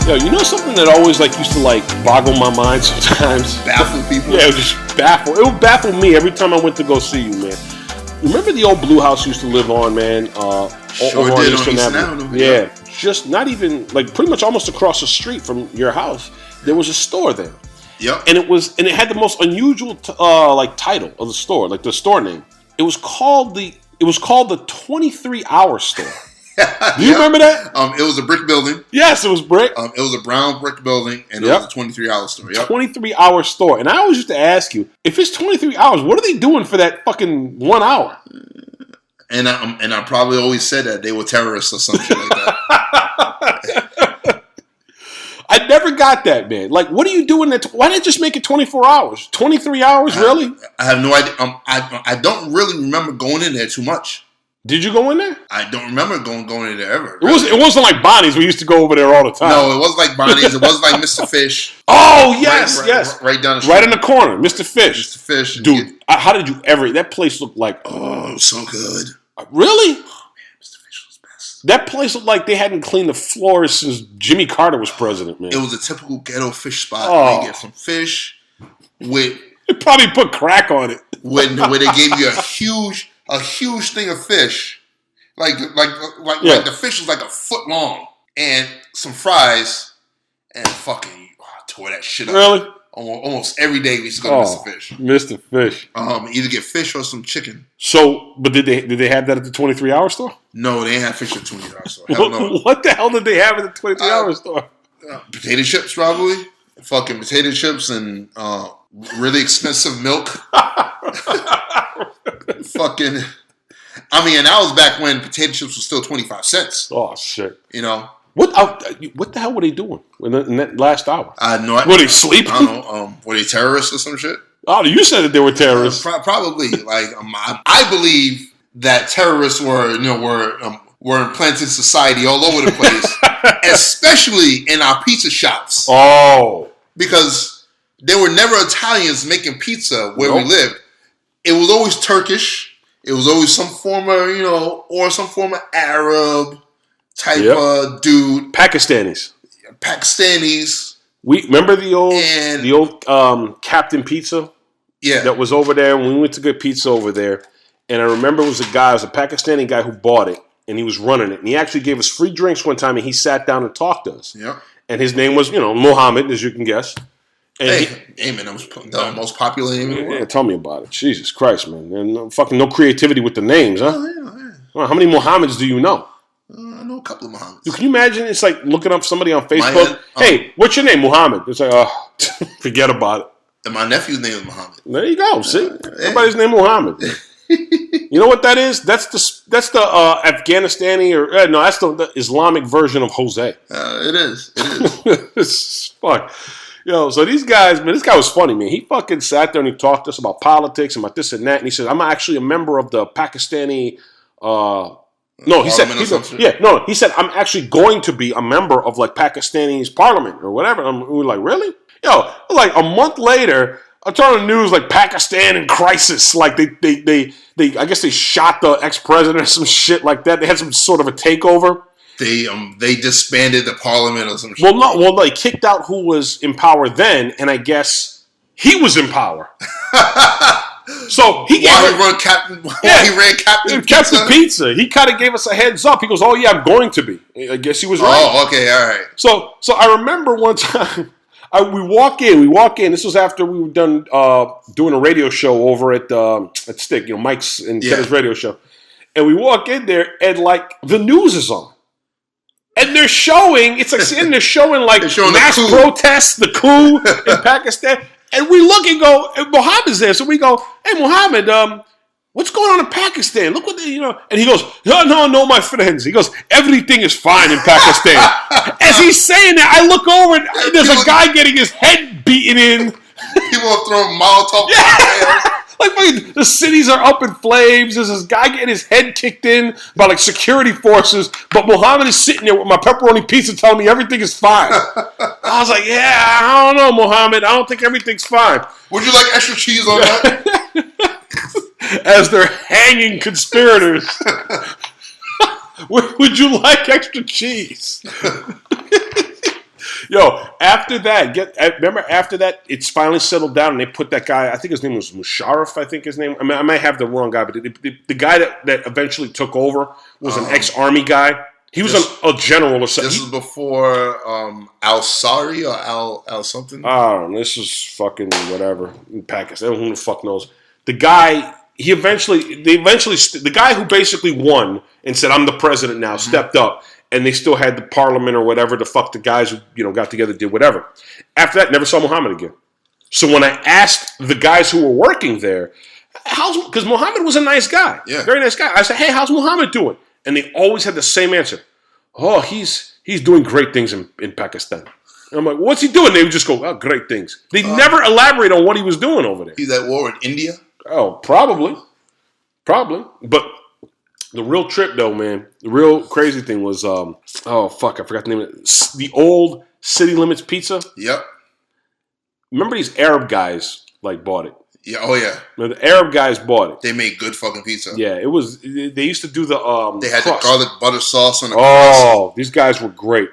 Yo, you know something that always used to boggle my mind sometimes? Baffle people? Yeah, it would just baffle. It would baffle me every time I went to go see you, man. Remember the old Blue House you used to live on, man? Sure over did, on Eastern Avenue. Yeah. Just not even, pretty much almost across the street from your house, there was a store there. Yep. And it had the most unusual title of the store, the store name. It was called the 23-hour store. Do you remember that? It was a brick building. Yes, it was brick. It was a brown brick building, and it was a 23-hour store. Yep. 23-hour store. And I always used to ask you, if it's 23 hours, what are they doing for that fucking 1 hour? And I probably always said that they were terrorists or something like that. I never got that, man. What are you doing? Why didn't they just make it 24 hours? 23 hours, really? I have no idea. I don't really remember going in there too much. Did you go in there? I don't remember going in there ever. Really. It wasn't like Bonnie's. We used to go over there all the time. No, it wasn't like Bonnie's. It wasn't like Mr. Fish. Oh, yes, yes. Right down the street. Right in the corner, Mr. Fish. Mr. Fish. Dude, how did you ever... That place looked like... Oh, it was so good. Really? Oh, man, Mr. Fish was best. That place looked like they hadn't cleaned the floors since Jimmy Carter was president, man. It was a typical ghetto fish spot. Oh. You get some fish with... They probably put crack on it. Where they gave you a huge thing of fish. Like the fish was like a foot long, and some fries, and fucking tore that shit up. Really? Almost every day we used to go to Mr. Fish. Mr. Fish. Either get fish or some chicken. So, but did they have that at the 23-hour store? No, they didn't have fish at the 23-hour store. Hell no. What the hell did they have at the 23-hour store? Potato chips, probably. Fucking potato chips and really expensive milk. Fucking. I mean, and that was back when potato chips were still 25 cents. Oh, shit. You know? What the hell were they doing in that last hour? I had no idea. Were they sleeping? I don't know. Were they terrorists or some shit? Oh, you said that they were terrorists. Probably. I believe that terrorists were implanted in society all over the place, especially in our pizza shops. Oh. Because there were never Italians making pizza where we lived. It was always Turkish. It was always some form of, or some form of Arab type of dude. Pakistanis. We remember the old Captain Pizza. Yeah, that was over there when we went to get pizza over there, and I remember it was a Pakistani guy who bought it, and he was running it, and he actually gave us free drinks one time, and he sat down and talked to us. Yeah, and his name was Mohammed, as you can guess. And man, that was the most popular name in the world. Yeah, tell me about it. Jesus Christ, man. And no creativity with the names, huh? Oh, yeah. Well, how many Mohammeds do you know? I know a couple of Mohammeds. Dude, can you imagine? It's like looking up somebody on Facebook. Hey, what's your name? Muhammad. It's like, forget about it. And my nephew's name is Muhammad. There you go. See, everybody's name Muhammad. You know what that is? That's the Afghanistani that's the Islamic version of Jose. It is. It's fuck. So these guys, man, this guy was funny, man. He fucking sat there and he talked to us about politics and about this and that. And he said, I'm actually a member of the Pakistani. He said, I'm actually going to be a member of Pakistani's parliament or whatever. And we were like, really? A month later, I turned on the news Pakistan in crisis. They I guess they shot the ex-president or some shit like that. They had some sort of a takeover. They disbanded the parliament or some shit. Well, they kicked out who was in power then, and I guess he was in power. So he ran Captain Pizza. He kind of gave us a heads up. He goes, "Oh yeah, I'm going to be." I guess he was right. Oh, okay, all right. So I remember one time we walk in. This was after we were done doing a radio show over at Stick, Mike's and Kevin's radio show, and we walk in there and the news is on. And they're showing, they're showing mass protests, the coup in Pakistan. And we look and go, and Muhammad's there. So we go, hey, Muhammad, what's going on in Pakistan? Look what And he goes, no, my friends. He goes, everything is fine in Pakistan. As he's saying that, I look over and there's a guy getting his head beaten in. People are throwing Molotov cocktails. The cities are up in flames. There's this guy getting his head kicked in by security forces, but Muhammad is sitting there with my pepperoni pizza telling me everything is fine. I was like, yeah, I don't know, Muhammad. I don't think everything's fine. Would you like extra cheese on that? As they're hanging conspirators. Would you like extra cheese? Yo, after that, remember after that, it's finally settled down and they put that guy, I think his name was Musharraf, I think his name. I mean, I might have the wrong guy, but the guy that eventually took over was an ex-army guy. He was a general or something. This is before Al-Sari or Al something? I don't know. This is fucking whatever in Pakistan. Who the fuck knows? The guy, the guy who basically won and said, I'm the president now, stepped up. And they still had the parliament or whatever to fuck the guys who, got together, did whatever. After that, never saw Muhammad again. So when I asked the guys who were working there, because Muhammad was a nice guy, very nice guy. I said, hey, how's Muhammad doing? And they always had the same answer. Oh, he's doing great things in Pakistan. And I'm like, what's he doing? They would just go, oh, great things. They never elaborate on what he was doing over there. He's at war with India? Oh, probably. But the real trip, though, man, the real crazy thing was, I forgot the name of it. The old City Limits Pizza. Yep. Remember these Arab guys, bought it? Yeah, oh yeah. The Arab guys bought it. They made good fucking pizza. Yeah, it was, they used to do the They had crust. the garlic butter sauce on the crust. These guys were great.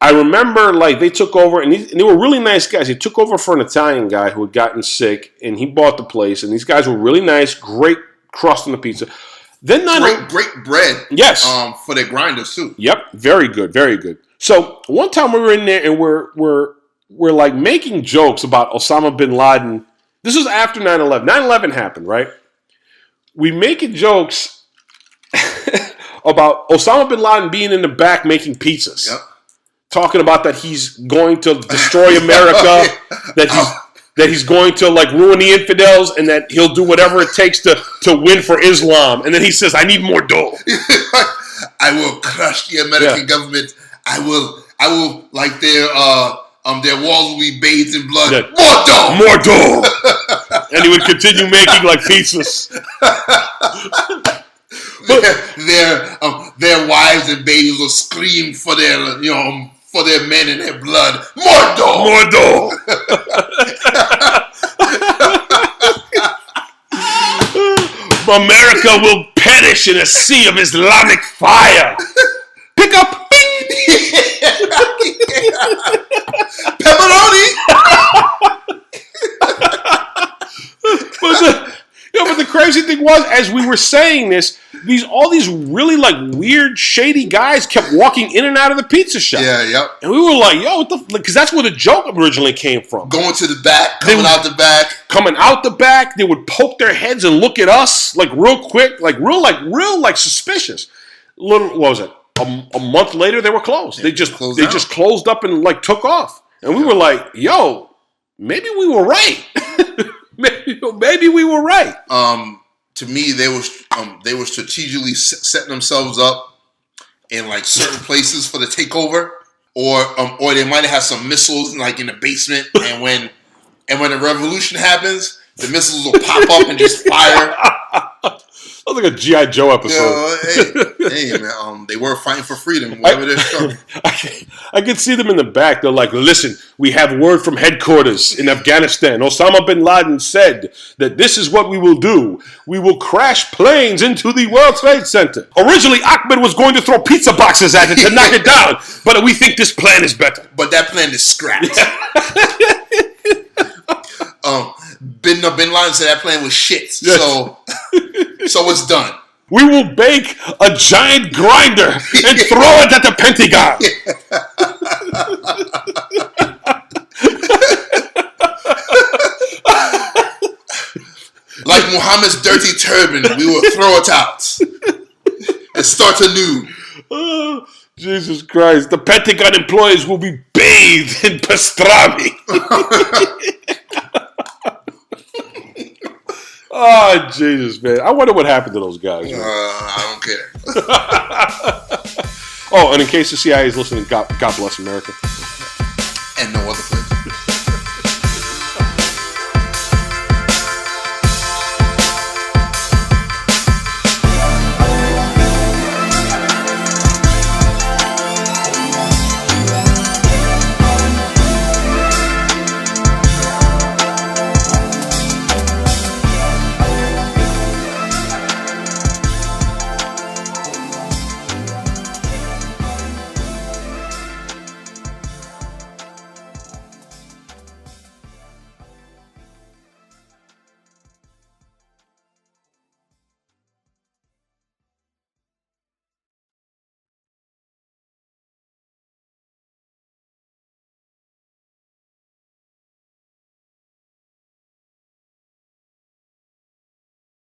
I remember, they took over, and they were really nice guys. They took over for an Italian guy who had gotten sick, and he bought the place, and these guys were really nice, great crust on the pizza. Then great bread. Yes. For their grinders too. Yep. Very good. Very good. So one time we were in there and we're making jokes about Osama bin Laden. This was after 9/11. 9/11 happened, right? We making jokes about Osama bin Laden being in the back making pizzas. Yep. Talking about that he's going to destroy America, that he's going to ruin the infidels, and that he'll do whatever it takes to win for Islam. And then he says, I need more dough. I will crush the American government. I will their walls will be bathed in blood. Yeah. More dough. And he would continue making pizzas. Their wives and babies will scream for their for their men and their blood. More dough. America will perish in a sea of Islamic fire. Pick up. Pepperoni. But the crazy thing was, as we were saying this, all these really weird, shady guys kept walking in and out of the pizza shop. Yeah, yep. And we were like, yo, what the? Because that's where the joke originally came from. Going to the back, coming out the back. They would poke their heads and look at us real quick, real suspicious. What was it? A month later, they were closed. Yeah, they just closed up and took off. And we were like, yo, maybe we were right. Maybe we were right. To me, they were strategically setting themselves up in certain places for the takeover, or they might have had some missiles in the basement, and when the revolution happens, the missiles will pop up and just fire. Sounds like a G.I. Joe episode. Hey, man, they were fighting for freedom. Whatever they're struggling. I can see them in the back. They're like, listen, we have word from headquarters in Afghanistan. Osama bin Laden said that this is what we will do. We will crash planes into the World Trade Center. Originally, Ahmed was going to throw pizza boxes at it to knock it down, but we think this plan is better. But that plan is scrapped. Bin Laden said that plan was shit. Yes. So it's done. We will bake a giant grinder and throw it at the Pentagon. Like Muhammad's dirty turban, we will throw it out and start anew. Oh, Jesus Christ. The Pentagon employees will be bathed in pastrami. Oh, Jesus, man. I wonder what happened to those guys. I don't care. Oh, and in case the CIA is listening, God bless America. And no other place.